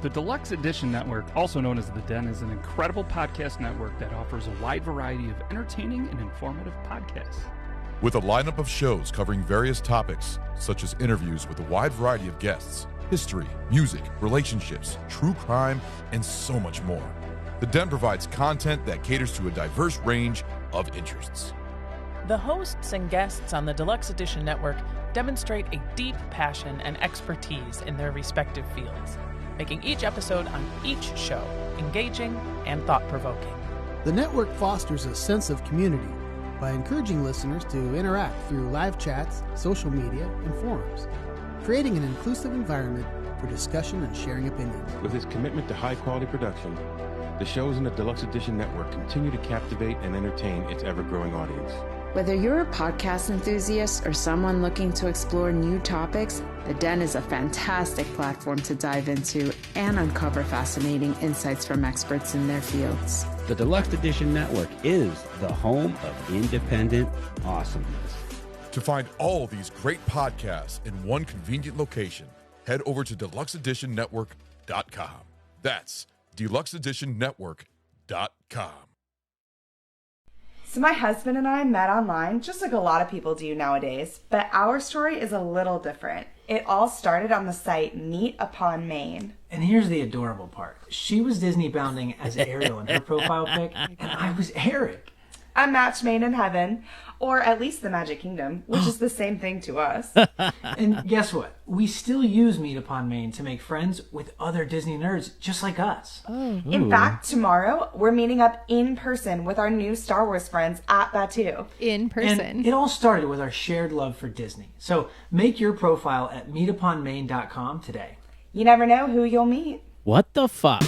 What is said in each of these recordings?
The Deluxe Edition Network, also known as The Den, is an incredible podcast network that offers a wide variety of entertaining and informative podcasts. With a lineup of shows covering various topics, such as interviews with a wide variety of guests, history, music, relationships, true crime, and so much more. The Den provides content that caters to a diverse range of interests. The hosts and guests on the Deluxe Edition Network demonstrate a deep passion and expertise in their respective fields, making each episode on each show engaging and thought-provoking. The network fosters a sense of community by encouraging listeners to interact through live chats, social media, and forums, creating an inclusive environment for discussion and sharing opinions. With its commitment to high-quality production, the shows in the Deluxe Edition Network continue to captivate and entertain its ever-growing audience. Whether you're a podcast enthusiast or someone looking to explore new topics, The Den is a fantastic platform to dive into and uncover fascinating insights from experts in their fields. The Deluxe Edition Network is the home of independent awesomeness. To find all these great podcasts in one convenient location, head over to deluxeeditionnetwork.com. That's deluxeeditionnetwork.com. So my husband and I met online, just like a lot of people do nowadays, but our story is a little different. It all started on the site Meet Upon Maine. And here's the adorable part. She was Disney bounding as Ariel in her profile pic, and I was Eric. A match made in heaven, or at least the Magic Kingdom, which is the same thing to us. And guess what? We still use Meet Upon Maine to make friends with other Disney nerds just like us. Oh. In fact, tomorrow, we're meeting up in person with our new Star Wars friends at Batuu. In person. And it all started with our shared love for Disney. So make your profile at meetuponmaine.com today. You never know who you'll meet. What the fuck?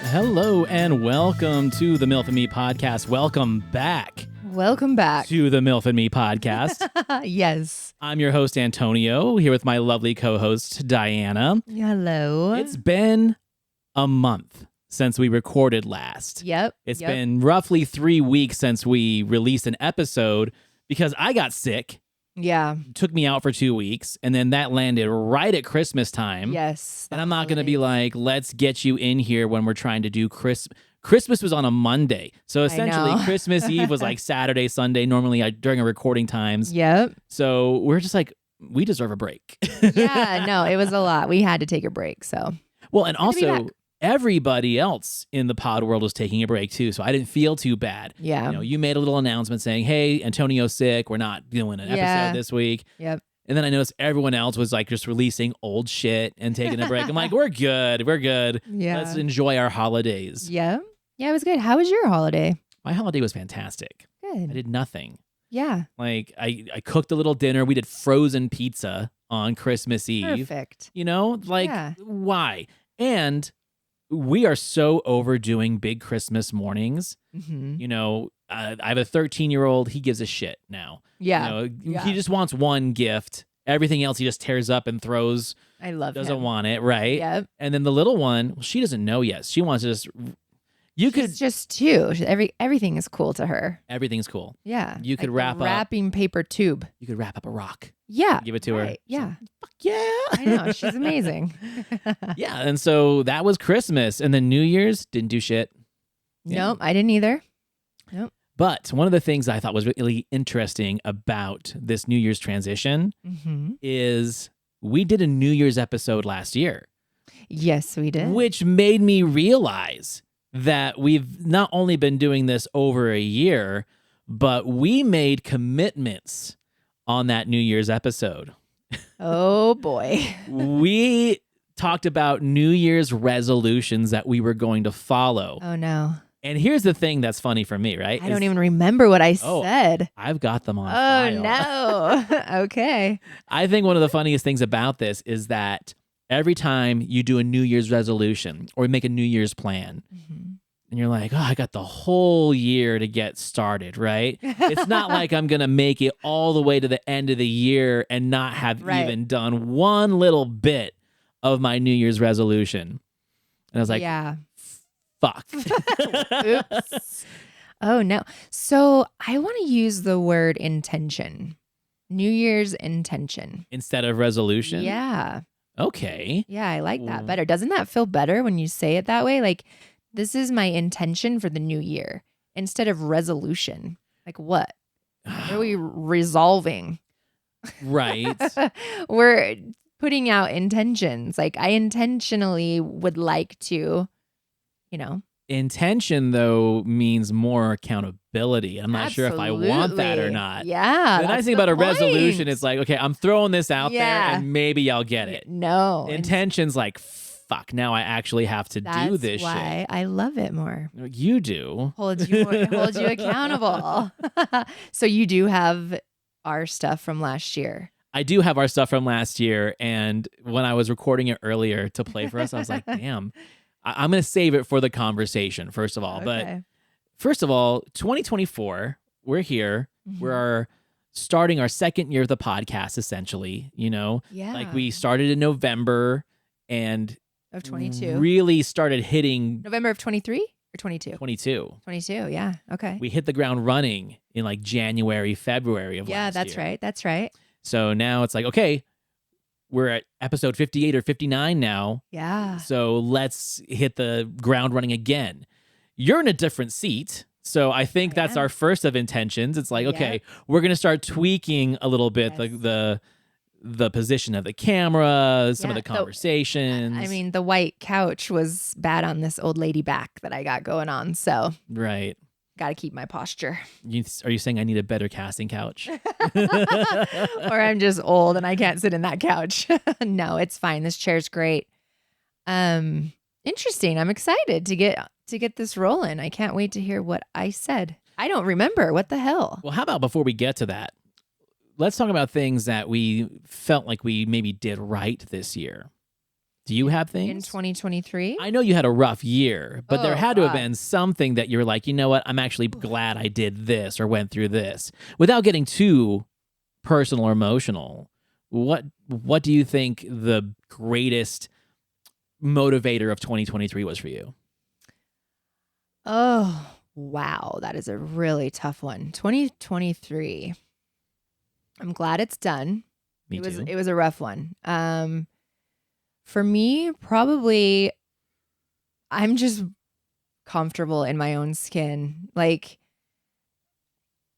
Hello and welcome to the Milf and Me podcast. Welcome back. Welcome back to the Milf and Me podcast. Yes. I'm your host, Antonio, here with my lovely co-host, Diana. Hello. It's been a month since we recorded last. Yep. It's been roughly 3 weeks since we released an episode because I got sick. Yeah. Took me out for 2 weeks, and then that landed right at Christmas time. Yes. And I'm not going to be like, let's get you in here when we're trying to do Christmas was on a Monday. So essentially, Christmas Eve was like Saturday, Sunday, normally during our recording times. Yep. So we're just like, we deserve a break. Yeah, no, it was a lot. We had to take a break, so. Well, and also, everybody else in the pod world was taking a break too, so I didn't feel too bad. Yeah. You know, you made a little announcement saying, hey, Antonio's sick. We're not doing an episode this week. Yep. And then I noticed everyone else was like just releasing old shit and taking a break. I'm like, we're good. We're good. Yeah. Let's enjoy our holidays. Yeah. Yeah, it was good. How was your holiday? My holiday was fantastic. Good. I did nothing. Yeah. Like, I cooked a little dinner. We did frozen pizza on Christmas Eve. Perfect. You know, like, why? And we are so overdoing big Christmas mornings. Mm-hmm. You know, I have a 13-year-old. He gives a shit now. Yeah. You know, he just wants one gift. Everything else he just tears up and throws. I love Doesn't him. want it, right? Yep. And then the little one, well, she doesn't know yet. She wants to just... She's just two. Everything is cool to her. Everything's cool. Yeah. You could like wrap up... wrapping paper tube. You could wrap up a rock. Yeah. Give it to her. Yeah. Fuck yeah. I know. She's amazing. Yeah. And so that was Christmas. And then New Year's, didn't do shit. Nope. I didn't either. Nope. But one of the things I thought was really interesting about this New Year's transition is we did a New Year's episode last year. Yes, we did. Which made me realize that we've not only been doing this over a year, but we made commitments on that New Year's episode. Oh, boy. We talked about New Year's resolutions that we were going to follow. Oh, no. And here's the thing that's funny for me, right? I don't even remember what I said. I've got them on file. file. No. Okay. I think one of the funniest things about this is that every time you do a New Year's resolution or make a New Year's plan, and you're like, oh, I got the whole year to get started, right? It's not like I'm going to make it all the way to the end of the year and not have even done one little bit of my New Year's resolution. And I was like, yeah. Fuck. Oops. Oh, no. So I want to use the word intention. New Year's intention. Instead of resolution? Yeah. Okay. Yeah, I like that better. Doesn't that feel better when you say it that way? Like, this is my intention for the new year instead of resolution. Like, what? What are we resolving? Right. We're putting out intentions. Like, I intentionally would like to, Intention, though, means more accountability. I'm not sure if I want that or not. Yeah. The nice thing about a resolution is like, okay, I'm throwing this out there and maybe I'll get it. No. Intention's like, fuck, now I actually have to do this shit. That's why I love it more. You do. Holds you accountable. So you do have our stuff from last year. I do have our stuff from last year. And when I was recording it earlier to play for us, I was like, damn. I'm going to save it for the conversation, first of all. Okay. But first of all, 2024, we're here. Mm-hmm. We're starting our second year of the podcast, essentially. Yeah. Like we started in November and of 22. Really started hitting November of 23 or 22? 22. 22, yeah. Okay. We hit the ground running in like January, February of last year. Yeah, that's right. That's right. So now it's like, okay, we're at episode 58 or 59 now. Yeah. So let's hit the ground running again. You're in a different seat. So I think that's our first of intentions. It's like, okay, we're going to start tweaking a little bit the position of the camera, some of the conversations. I mean, the white couch was bad on this old lady back that I got going on. So right. Got to keep my posture. Are you saying I need a better casting couch? Or I'm just old and I can't sit in that couch. No, it's fine. This chair's great. Interesting. I'm excited to get this rolling. I can't wait to hear what I said. I don't remember. What the hell? Well, how about before we get to that, let's talk about things that we felt like we maybe did right this year. Do you have things? In 2023? I know you had a rough year, but there had to have been something that you're like, you know what? I'm actually glad I did this or went through this. Without getting too personal or emotional, what do you think the greatest motivator of 2023 was for you? Oh, wow. That is a really tough one. 2023. I'm glad it's done. Me too. It was a rough one. For me, probably I'm just comfortable in my own skin. Like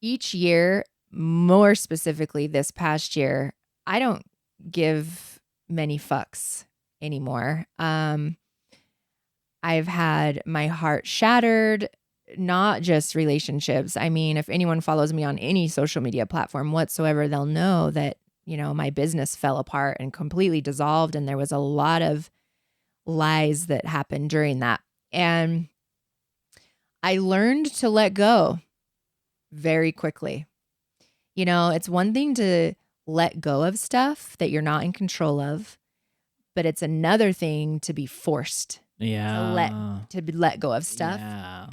each year, more specifically this past year, I don't give many fucks anymore. I've had my heart shattered, not just relationships. I mean, if anyone follows me on any social media platform whatsoever, they'll know that my business fell apart and completely dissolved. And there was a lot of lies that happened during that. And I learned to let go very quickly. It's one thing to let go of stuff that you're not in control of, but it's another thing to be forced to let go of stuff. Yeah.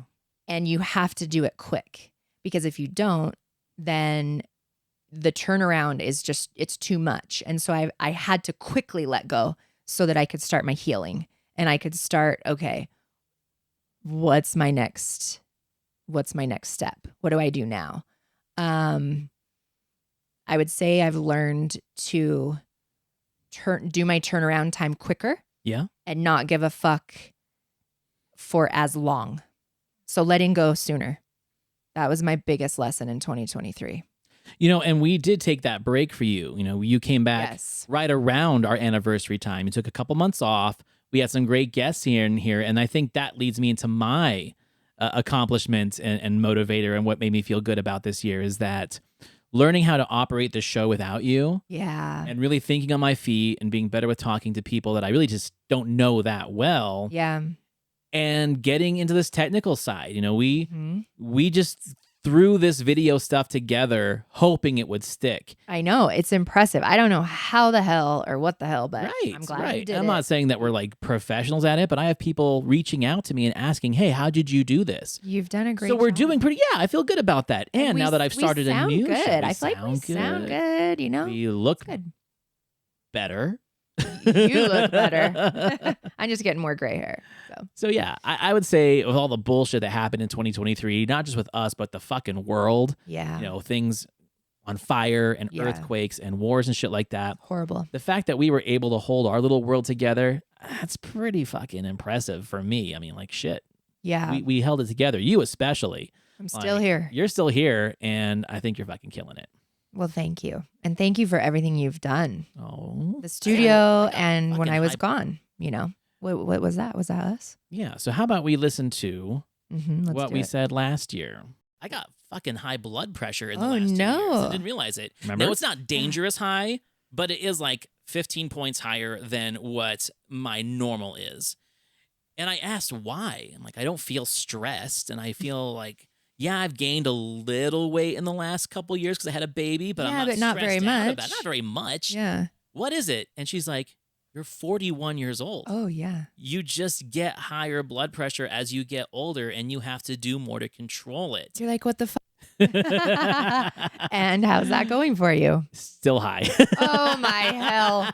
And you have to do it quick, because if you don't, then the turnaround is it's too much. And so I had to quickly let go so that I could start my healing and I could start, okay, what's my next step? What do I do now? I would say I've learned to do my turnaround time quicker. Yeah. And not give a fuck for as long. So letting go sooner. That was my biggest lesson in 2023. And we did take that break for you. You came back right around our anniversary time. You took a couple months off. We had some great guests here. And I think that leads me into my accomplishment and motivator, and what made me feel good about this year is that learning how to operate the show without you. Yeah. And really thinking on my feet and being better with talking to people that I really just don't know that well. Yeah. And getting into this technical side. We just threw this video stuff together hoping it would stick. I know. It's impressive. I don't know how the hell or what the hell, but I'm glad you did I'm it. not saying that we're like professionals at it, but I have people reaching out to me and asking, hey, how did you do this? You've done a great job. So we're doing pretty, I feel good about that. And now that I've started a new good. show, I feel like we sound good, you know? We look better. You look better. I'm just getting more gray hair. So yeah, I would say with all the bullshit that happened in 2023, not just with us, but the fucking world. Yeah. You know, things on fire and earthquakes and wars and shit like that. Horrible. The fact that we were able to hold our little world together, that's pretty fucking impressive for me. I mean, like shit. Yeah. We held it together. You especially. I'm still here. You're still here, and I think you're fucking killing it. Well, thank you. And thank you for everything you've done. Oh. The studio and when I was gone, you know. What was that? Was that us? Yeah. So how about we listen to what we it. said last year? I got fucking high blood pressure in the last 2 years. I didn't realize it. Remember? No, it's not dangerous high, but it is like 15 points higher than what my normal is. And I asked why. I'm like, I don't feel stressed, and I feel like, yeah, I've gained a little weight in the last couple years because I had a baby, but I'm not very stressed out much. about it. Not very much. Yeah. What is it? And she's like, you're 41 years old. Oh, yeah. You just get higher blood pressure as you get older, and you have to do more to control it. You're like, what the fuck? And how's that going for you? Still high. Oh, my hell.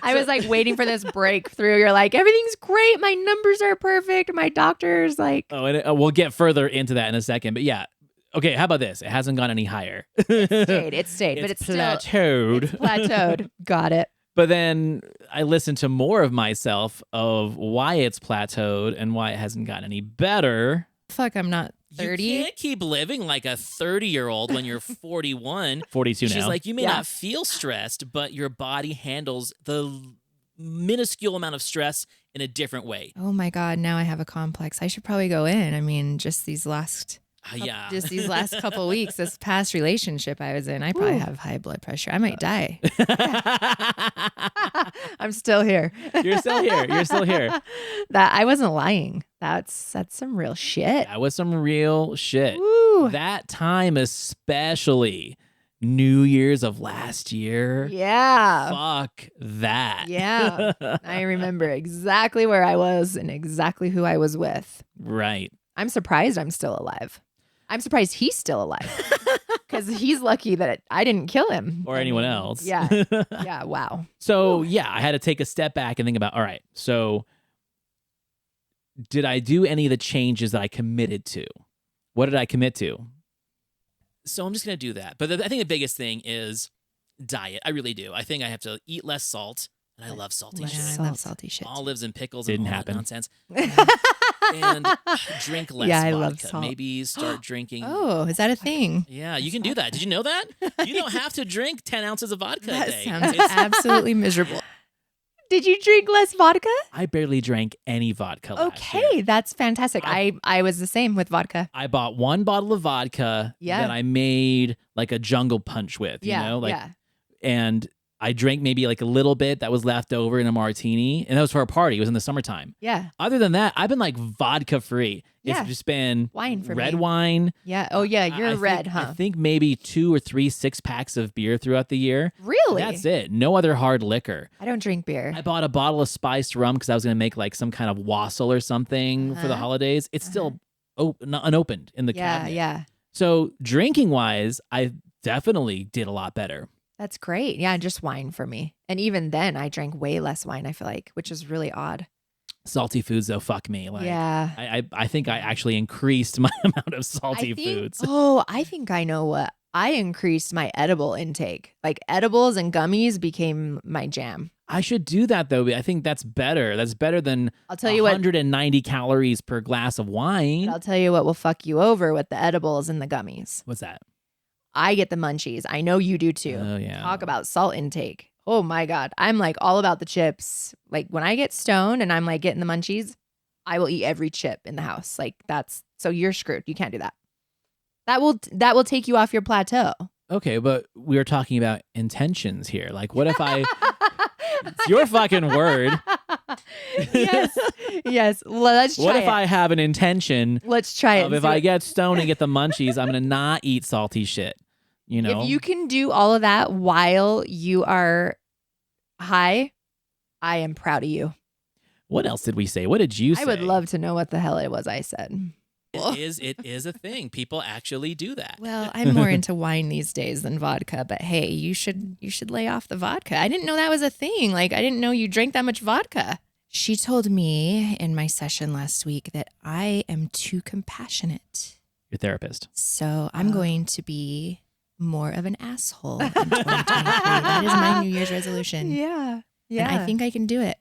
I was like waiting for this breakthrough. You're like, everything's great. My numbers are perfect. My doctor's like. Oh, and we'll get further into that in a second. But yeah. Okay, how about this? It hasn't gone any higher. It stayed, but it's plateaued. Still, it's plateaued. Got it. But then I listened to more of myself of why it's plateaued and why it hasn't gotten any better. Fuck, I'm not 30. You can't keep living like a 30-year-old when you're 41. 42 now. She's like, you may not feel stressed, but your body handles the minuscule amount of stress in a different way. Oh my God, now I have a complex. I should probably go in. I mean, just these last couple weeks, this past relationship I was in, I probably have high blood pressure. I might die. I'm still here. You're still here. You're still here. That I wasn't lying. That's some real shit. That was some real shit. Woo. That time especially. New Year's of last year. Yeah. Fuck that. Yeah. I remember exactly where I was and exactly who I was with. Right. I'm surprised I'm still alive. I'm surprised he's still alive because he's lucky that I didn't kill him. Or anyone else. Yeah. Yeah. Wow. So, yeah, I had to take a step back and think about, all right, so did I do any of the changes that I committed to? What did I commit to? So I'm just going to do that. But I think the biggest thing is diet. I really do. I think I have to eat less salt. And I love salty shit. I love salty shit. Olives and pickles Didn't and all happen. that nonsense. And drink less Yeah, I vodka. love salt. Maybe start drinking. Oh, is that a thing? Yeah, you can do that. Did you know that? You don't have to drink 10 ounces of vodka a That day. sounds absolutely miserable. Did you drink less vodka? I barely drank any vodka last year. Okay, that's fantastic. I was the same with vodka. I bought one bottle of vodka that I made like a jungle punch with, you know? Like, and I drank maybe like a little bit that was left over in a martini, and that was for a party. It was in the summertime. Yeah. Other than that, I've been like vodka free. Yeah. It's just been wine for red me. wine. Yeah. Oh yeah, you're red, think, huh? I think maybe 2 or 3 6-packs of beer throughout the year. Really? That's it. No other hard liquor. I don't drink beer. I bought a bottle of spiced rum because I was going to make like some kind of wassail or something for the holidays. It's still unopened in the cabinet. Yeah. So drinking wise, I definitely did a lot better. That's great. Yeah, just wine for me. And even then, I drank way less wine, I feel like, which is really odd. Salty foods, though, fuck me. Like, yeah. I think I actually increased my amount of salty foods. Oh, I think I know what. I increased my edible intake. Like edibles and gummies became my jam. I should do that, though. I think that's better. That's better than I'll tell you 190 calories per glass of wine. But I'll tell you what will fuck you over with the edibles and the gummies. What's that? I get the munchies. I know you do too. Oh, yeah. Talk about salt intake. Oh my God. I'm like all about the chips. Like when I get stoned and I'm like getting the munchies, I will eat every chip in the house. Like so you're screwed. You can't do that. That will take you off your plateau. Okay, but we were talking about intentions here. Like what if it's your fucking word. Yes. Yes. Let's try What if it. I have an intention? Let's try it. If I get stoned and get the munchies, I'm going to not eat salty shit. You know? If you can do all of that while you are high, I am proud of you. What else did we say? What did you say? I would love to know what the hell it was I said. It is a thing. People actually do that. Well, I'm more into wine these days than vodka, but hey, you should lay off the vodka. I didn't know that was a thing. Like, I didn't know you drank that much vodka. She told me in my session last week that I am too compassionate. Your therapist. So I'm going to be more of an asshole in 2023. That is my New Year's resolution. Yeah. And I think I can do it.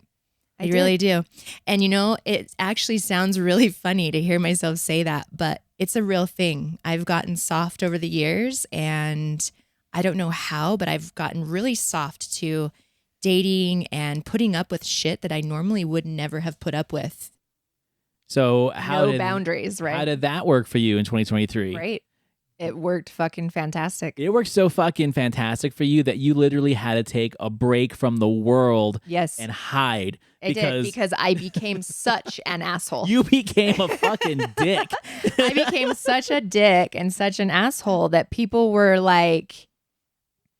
I really do. And you know, it actually sounds really funny to hear myself say that, but it's a real thing. I've gotten soft over the years, and I don't know how, but I've gotten really soft to dating and putting up with shit that I normally would never have put up with. So no boundaries, right? How did that work for you in 2023? Great. It worked fucking fantastic. It worked so fucking fantastic for you that you literally had to take a break from the world and hide. Because I became such an asshole. You became a fucking dick. I became such a dick and such an asshole that people were like,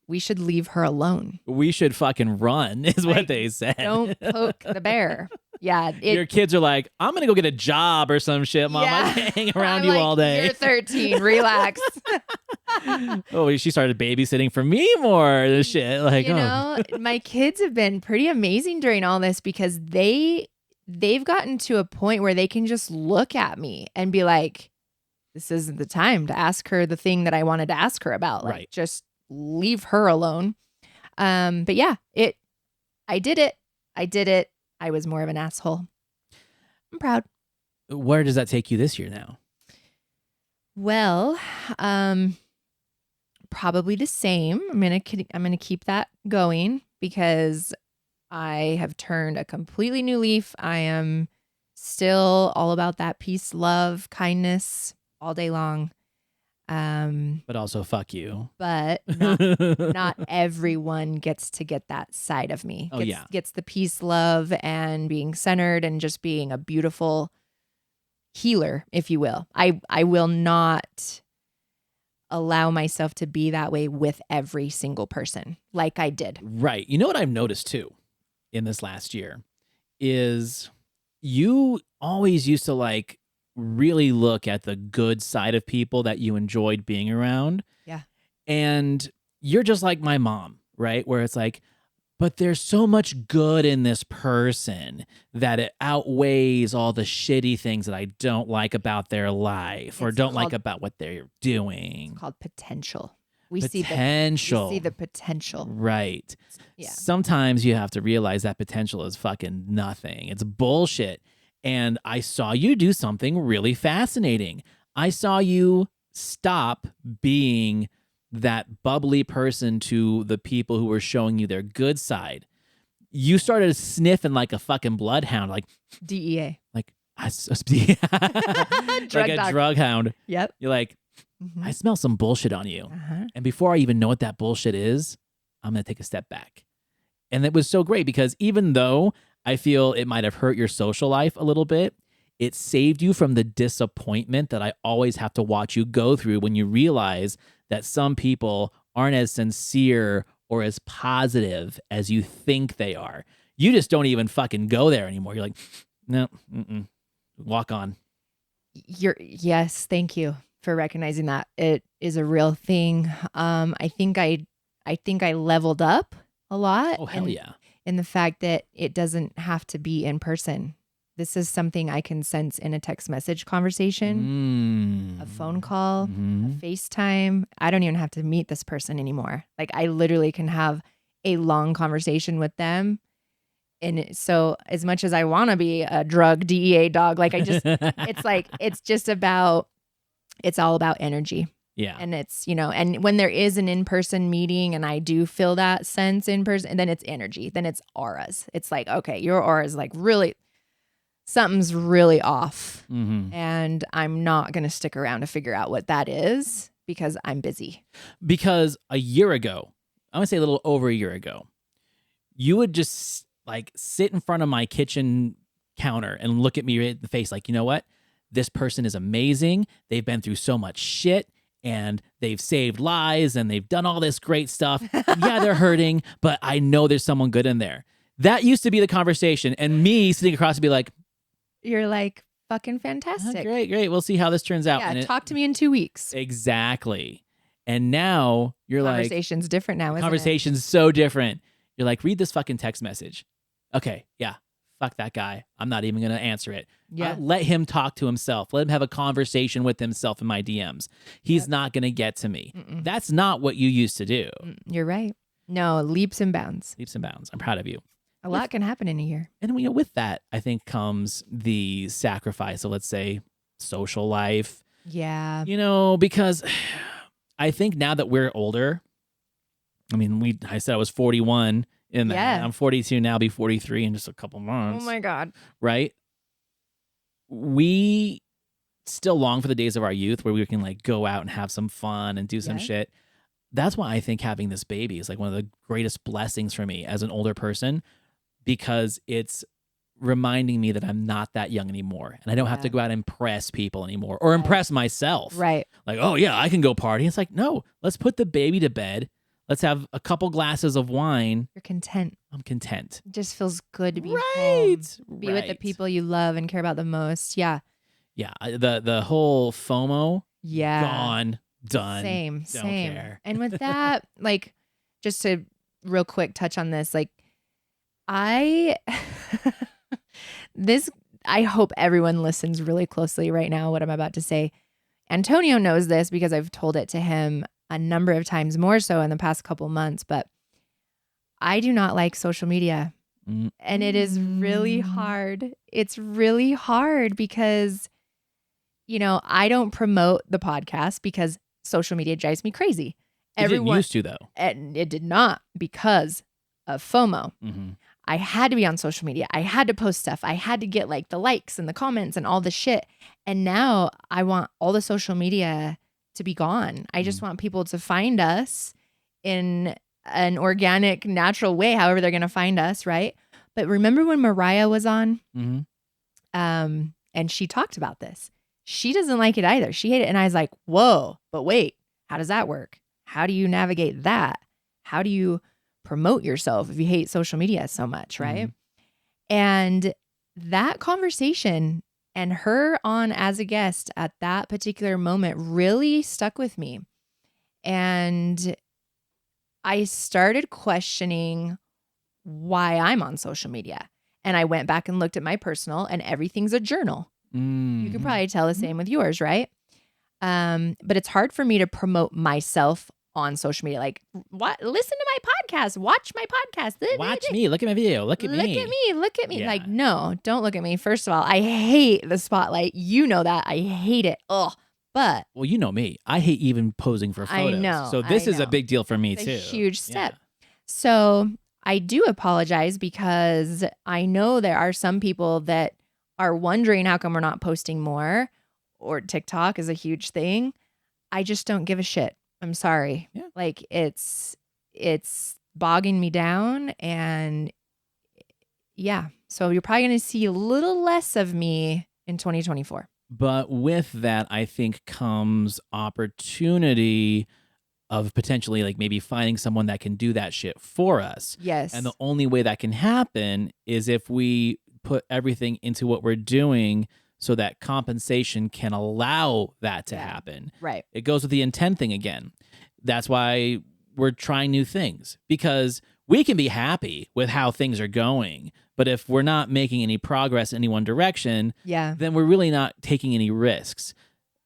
we should leave her alone. We should fucking run, is what they said. Don't poke the bear. Yeah. Your kids are like, I'm going to go get a job or some shit, Mom. I can't hang around you all day. You're 13. Relax. Oh, she started babysitting for me more and shit. Like, you know, my kids have been pretty amazing during all this because they've gotten to a point where they can just look at me and be like, this isn't the time to ask her the thing that I wanted to ask her about. Like, just leave her alone. But yeah, I did it. I was more of an asshole. I'm proud. Where does that take you this year now? Well, probably the same. I'm gonna keep that going because I have turned a completely new leaf. I am still all about that peace, love, kindness all day long. But also fuck you. But not everyone gets to get that side of me. Gets the peace, love, and being centered and just being a beautiful healer, if you will. I will not allow myself to be that way with every single person like I did. Right. You know what I've noticed too in this last year is you always used to like really look at the good side of people that you enjoyed being around. Yeah. And you're just like my mom, right? Where it's like, but there's so much good in this person that it outweighs all the shitty things that I don't like about their life or don't like about what they're doing. It's called potential. We see the potential. Right. Yeah. Sometimes you have to realize that potential is fucking nothing. It's bullshit. And I saw you do something really fascinating. I saw you stop being that bubbly person to the people who were showing you their good side. You started sniffing like a fucking bloodhound, like DEA. Like like Drug a dog. drug hound. Yep. You're like, I smell some bullshit on you. And before I even know what that bullshit is, I'm going to take a step back. And it was so great because even though I feel it might have hurt your social life a little bit, it saved you from the disappointment that I always have to watch you go through when you realize that some people aren't as sincere or as positive as you think they are. You just don't even fucking go there anymore. You're like, no, walk on. Yes, thank you for recognizing that. It is a real thing. I think I leveled up a lot. Oh, hell yeah. In the fact that it doesn't have to be in person. This is something I can sense in a text message conversation, a phone call, a FaceTime. I don't even have to meet this person anymore. Like I literally can have a long conversation with them. And so as much as I want to be a drug DEA dog, like it's all about energy. Yeah. And it's, and when there is an in-person meeting and I do feel that sense in person, and then it's energy, then it's auras. It's like, okay, your aura is like really, something's really off. And I'm not going to stick around to figure out what that is because I'm busy. Because a year ago, I want to say a little over a year ago, you would just like sit in front of my kitchen counter and look at me right in the face like, you know what? This person is amazing. They've been through so much shit and they've saved lives and they've done all this great stuff. Yeah, they're hurting, but I know there's someone good in there. That used to be the conversation. And me sitting across to be like, you're like, fucking fantastic. Great. We'll see how this turns out. Yeah, talk to me in 2 weeks. Exactly. And now you're like... Conversation's different now, isn't it? Conversation's so different. You're like, read this fucking text message. Okay, yeah. Fuck that guy. I'm not even going to answer it. Yeah. Let him talk to himself. Let him have a conversation with himself in my DMs. He's not going to get to me. That's not what you used to do. You're right. No, leaps and bounds. Leaps and bounds. I'm proud of you. A lot can happen in a year. And with that, I think comes the sacrifice of, let's say, social life. Yeah. Because I think now that we're older, I said I was 41 in that. Yeah. I'm 42 now, be 43 in just a couple months. Oh my God. Right? We still long for the days of our youth where we can like go out and have some fun and do some shit. That's why I think having this baby is like one of the greatest blessings for me as an older person, because it's reminding me that I'm not that young anymore and I don't have to go out and impress people anymore or impress myself. Right. Like, oh yeah, I can go party. It's like, no, let's put the baby to bed. Let's have a couple glasses of wine. You're content. I'm content. It just feels good to be home. Be with the people you love and care about the most. Yeah. Yeah. The whole FOMO. Yeah. Gone. Done. Same. Don't care. And with that, like, just to real quick touch on this, like, I hope everyone listens really closely right now, what I'm about to say. Antonio knows this because I've told it to him a number of times, more so in the past couple months, but I do not like social media. And it is really hard. It's really hard because, I don't promote the podcast because social media drives me crazy. Everyone didn't used to, though. And it did not, because of FOMO. I had to be on social media. I had to post stuff. I had to get like the likes and the comments and all the shit. And now I want all the social media to be gone. I just want people to find us in an organic, natural way, however they're going to find us, right? But remember when Mariah was on? And she talked about this. She doesn't like it either. She hated it. And I was like, whoa, but wait, how does that work? How do you navigate that? How do you promote yourself if you hate social media so much, right? And that conversation and her on as a guest at that particular moment really stuck with me. And I started questioning why I'm on social media. And I went back and looked at my personal, and everything's a journal. You can probably tell the same with yours, right? But it's hard for me to promote myself on social media. Like, what? Listen to my podcast. Watch my podcast. Watch me. Look at my video. Look at me. Look at me. Yeah. Like, no, don't look at me. First of all, I hate the spotlight. You know that. I hate it. Ugh. But well, you know me. I hate even posing for photos. I know. So this is a big deal for me it's too. A huge step. Yeah. So I do apologize because I know there are some people that are wondering how come we're not posting more, or TikTok is a huge thing. I just don't give a shit. I'm sorry. Yeah. Like it's bogging me down, and yeah. So you're probably going to see a little less of me in 2024. But with that, I think comes opportunity of potentially like maybe finding someone that can do that shit for us. Yes. And the only way that can happen is if we put everything into what we're doing so that compensation can allow that to happen. Right. It goes with the intent thing again. That's why we're trying new things, because we can be happy with how things are going, but if we're not making any progress in any one direction, then we're really not taking any risks.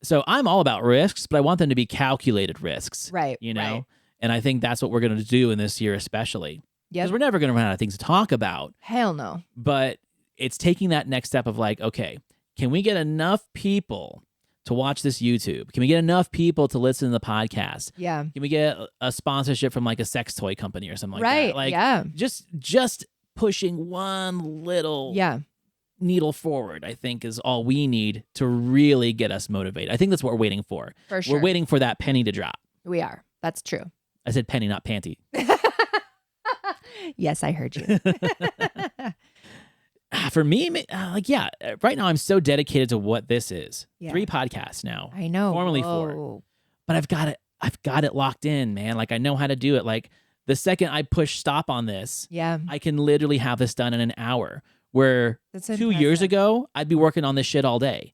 So I'm all about risks, but I want them to be calculated risks. Right. Right. And I think that's what we're going to do in this year, especially. Because we're never going to run out of things to talk about. Hell no. But it's taking that next step of like, okay, can we get enough people to watch this YouTube? Can we get enough people to listen to the podcast? Yeah. Can we get a sponsorship from like a sex toy company or something like that? Like, yeah. Just pushing one little needle forward, I think, is all we need to really get us motivated. I think that's what we're waiting for. For sure. We're waiting for that penny to drop. We are. That's true. I said penny, not panty. Yes, I heard you. For me, right now I'm so dedicated to what this is. Yeah. 3 podcasts now. I know. Formerly 4. But I've got it locked in, man. Like I know how to do it. Like the second I push stop on this, I can literally have this done in an hour. Where That's 2 years ago, I'd be working on this shit all day.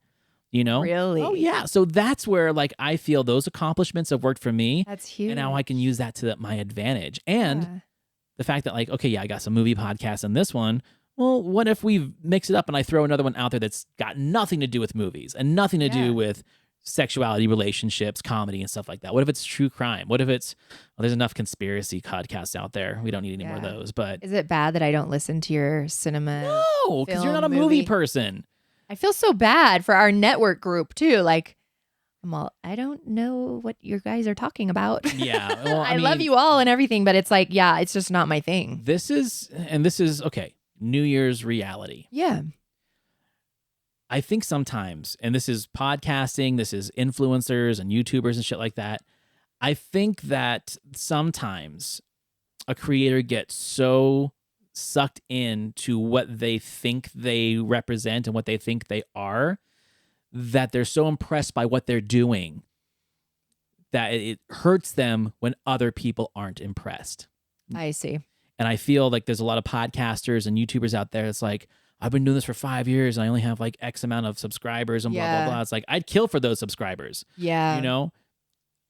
You know? Really? Oh yeah. So that's where like I feel those accomplishments have worked for me. That's huge. And now I can use that to my advantage. And the fact that like, okay, yeah, I got some movie podcasts in this one. Well, what if we mix it up and I throw another one out there that's got nothing to do with movies and nothing to do with sexuality, relationships, comedy, and stuff like that? What if it's true crime? What if it's, there's enough conspiracy podcasts out there. We don't need any more of those. But is it bad that I don't listen to your cinema? No, because you're not a movie person. I feel so bad for our network group too. Like, I don't know what you guys are talking about. Yeah. Well, I love you all and everything, but it's like, it's just not my thing. This is okay. New Year's reality. Yeah. I think sometimes, and this is podcasting, this is influencers and YouTubers and shit like that. I think that sometimes a creator gets so sucked into what they think they represent and what they think they are, that they're so impressed by what they're doing that it hurts them when other people aren't impressed. I see. And I feel like there's a lot of podcasters and YouTubers out there. It's like, I've been doing this for 5 years and I only have like X amount of subscribers and blah, blah, blah. It's like, I'd kill for those subscribers. Yeah. You know,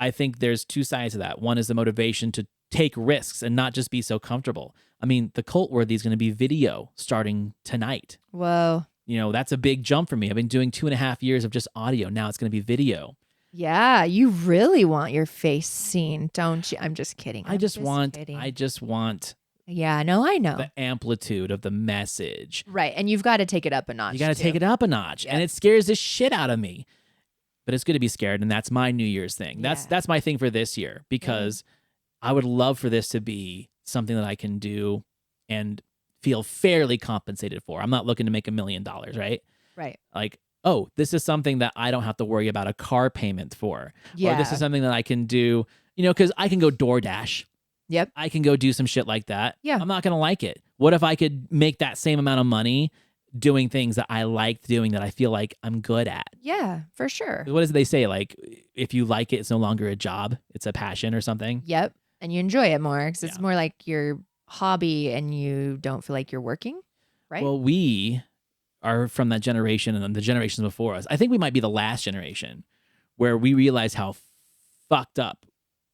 I think there's 2 sides to that. One is the motivation to take risks and not just be so comfortable. I mean, the Cult Worthy is going to be video starting tonight. Whoa. You know, that's a big jump for me. I've been doing 2.5 years of just audio. Now it's going to be video. Yeah, you really want your face seen, don't you? I'm just kidding. I just want. Yeah, no, I know. The amplitude of the message. Right, and you've got to take it up a notch. You got to take it up a notch, and it scares the shit out of me. But it's good to be scared, and that's my New Year's thing. That's my thing for this year, because I would love for this to be something that I can do and feel fairly compensated for. I'm not looking to make $1 million, right? Right. Like, oh, this is something that I don't have to worry about a car payment for. Yeah. Or this is something that I can do, because I can go DoorDash. Yep. I can go do some shit like that. Yeah. I'm not going to like it. What if I could make that same amount of money doing things that I like doing, that I feel like I'm good at? Yeah, for sure. What does they say? Like, if you like it, it's no longer a job. It's a passion or something. Yep. And you enjoy it more because it's more like your hobby and you don't feel like you're working, right? Well, we are from that generation and the generations before us. I think we might be the last generation where we realize how fucked up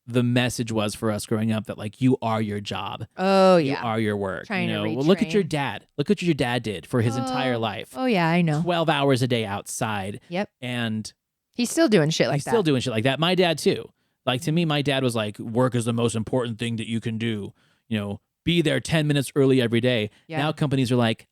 the message was for us growing up, that like, you are your job. Oh yeah. You are your work. Trying to well, look at your dad. Look what your dad did for his entire life. Oh yeah, I know. 12 hours a day outside. Yep. And he's still doing shit like that. He's still doing shit like that. My dad too. Like, to me, my dad was like, work is the most important thing that you can do. Be there 10 minutes early every day. Yeah. Now companies are like,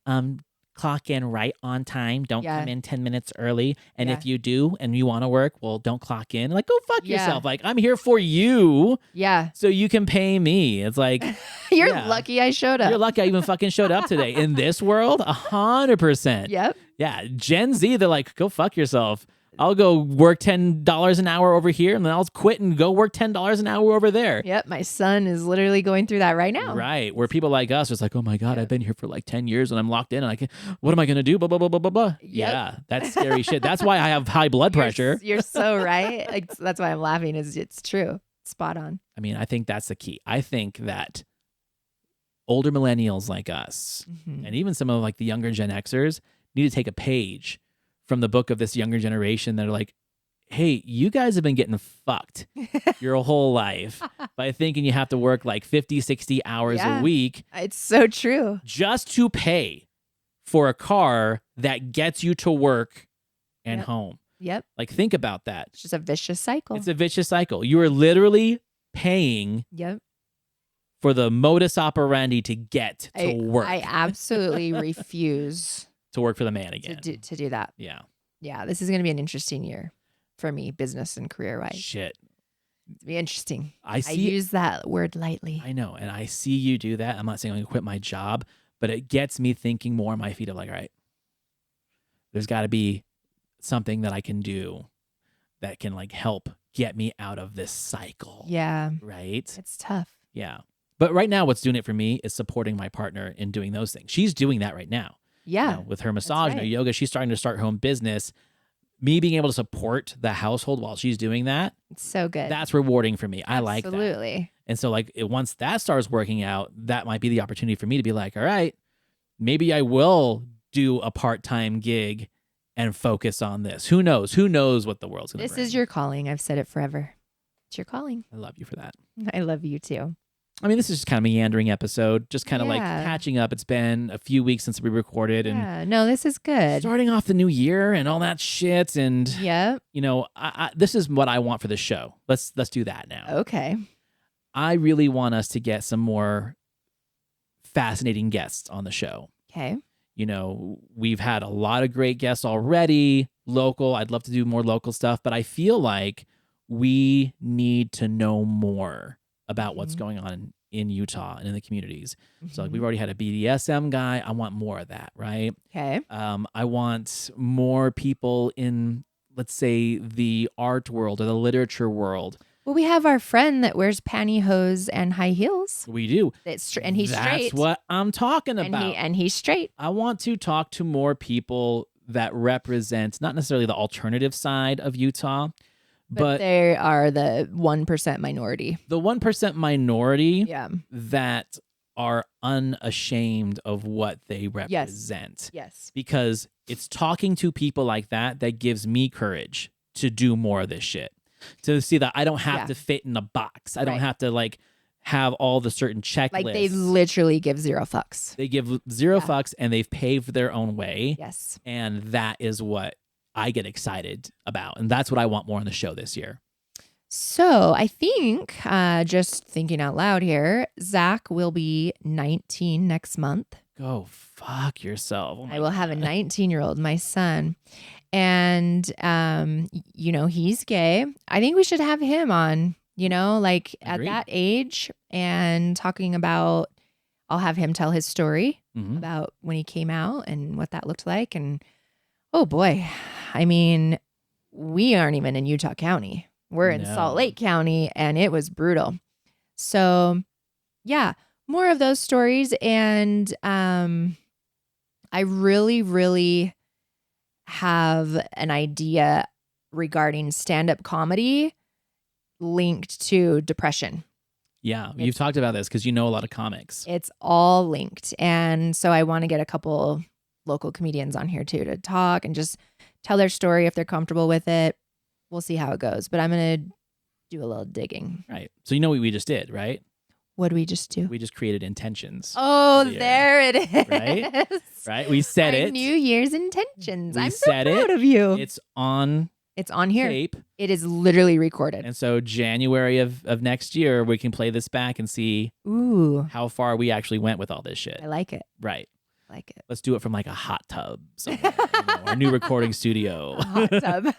clock in right on time. Don't come in 10 minutes early. And if you do and you want to work, well, don't clock in. Like, go fuck yourself. Like, I'm here for you. Yeah. So you can pay me. It's like, you're lucky I showed up. You're lucky I even fucking showed up today. In this world, 100%. Yep. Yeah. Gen Z, they're like, go fuck yourself. I'll go work $10 an hour over here, and then I'll quit and go work $10 an hour over there. Yep, my son is literally going through that right now. Right, where people like us, it's like, oh my God, I've been here for like 10 years and I'm locked in, and what am I going to do? Blah, blah, blah, blah, blah, blah. Yep. Yeah, that's scary shit. That's why I have high blood pressure. You're so right. Like, that's why I'm laughing, is it's true. Spot on. I mean, I think that's the key. I think that older millennials like us, and even some of like the younger Gen Xers, need to take a page from the book of this younger generation that are like, hey, you guys have been getting fucked your whole life by thinking you have to work like 50, 60 hours a week. It's so true. Just to pay for a car that gets you to work and home. Yep. Like, think about that. It's just a vicious cycle. It's a vicious cycle. You are literally paying for the modus operandi to get to work. I absolutely refuse to work for the man again. To do that. Yeah. Yeah, this is going to be an interesting year for me, business and career-wise. Shit. It'll be interesting. I use that word lightly. I know, and I see you do that. I'm not saying I'm going to quit my job, but it gets me thinking more on my feet of like, all right, there's got to be something that I can do that can like help get me out of this cycle. Yeah. Right? It's tough. Yeah. But right now, what's doing it for me is supporting my partner in doing those things. She's doing that right now. Yeah. With her massage and her right. yoga, she's starting to start her own business. Me being able to support the household while she's doing that, It's so good. that's rewarding for me. I like that. Absolutely. And so like once that starts working out, that might be the opportunity for me to be like, all right, maybe I will do a part-time gig and focus on this. Who knows? Who knows what the world's going to bring? This is your calling. I've said it forever. It's your calling. I love you for that. I love you too. I mean, this is just kind of a meandering episode, just kind of like Yeah. catching up. It's been a few weeks since we recorded and Yeah. No, this is good. starting off the new year and all that shit. And, Yeah. you know, this is what I want for the show. Let's do that now. Okay. I really want us to get some more fascinating guests on the show. Okay. You know, we've had a lot of great guests already, local. I'd love to do more local stuff, but I feel like we need to know more about what's going on in Utah and in the communities. So like we've already had a BDSM guy. I want more of that, right? Okay. I want more people in, let's say, the art world or the literature world. Well, we have our friend that wears pantyhose and high heels. We do. And he's straight. That's what I'm talking and about. And he's straight. I want to talk to more people that represent not necessarily the alternative side of Utah, but they are the 1% minority. the 1% minority Yeah. that are unashamed of what they represent. Yes. Because it's talking to people like that that gives me courage to do more of this shit. To see that I don't have to fit in a box. I don't Right. have to like have all the certain checklists. Like they literally give zero fucks. They give zero fucks and they've paved their own way. Yes. And that is what I get excited about. And that's what I want more on the show this year. So I think, just thinking out loud here, Zach will be 19 next month. Go fuck yourself. Oh my I will have a 19-year-old, my son. And, you know, he's gay. I think we should have him on, you know, like Agreed. at that age and talking about, I'll have him tell his story about when he came out and what that looked like. And oh boy, I mean, we aren't even in Utah County. We're in Salt Lake County and it was brutal. So yeah, more of those stories. And I really, really have an idea regarding stand-up comedy linked to depression. Yeah, you've talked about this because you know a lot of comics. It's all linked. And so I want to get a couple local comedians on here too to talk and just tell their story if they're comfortable with it. We'll see how it goes. But I'm going to do a little digging. Right. So you know what we just did, right? What did we just do? We just created intentions. Oh, there it is. Right? Right? We said it. New Year's intentions. We I'm so said proud it. of you. It's on here. tape. It is literally recorded. And so January of next year, we can play this back and see how far we actually went with all this shit. I like it. Right. I like it. Let's do it from like a hot tub somewhere, our new recording studio. A hot tub.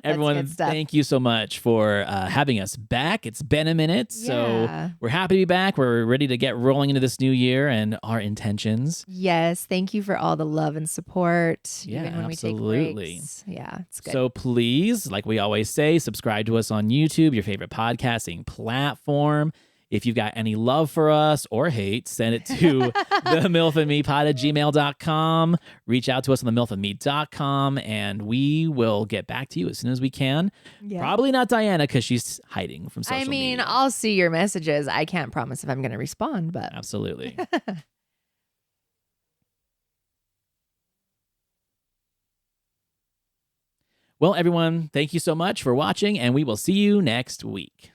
Everyone, thank you so much for having us back. It's been a minute, so Yeah. we're happy to be back. We're ready to get rolling into this new year and our intentions. Yes. Thank you for all the love and support. Yeah, even when absolutely. we take breaks. Yeah, it's good. So please, like we always say, subscribe to us on YouTube, your favorite podcasting platform. If you've got any love for us or hate, send it to themilfandmepod@gmail.com. Reach out to us on themilfandme.com, and we will get back to you as soon as we can. Yeah. Probably not Diana because she's hiding from social media. I'll see your messages. I can't promise if I'm going to respond, but Absolutely. Well, everyone, thank you so much for watching, and we will see you next week.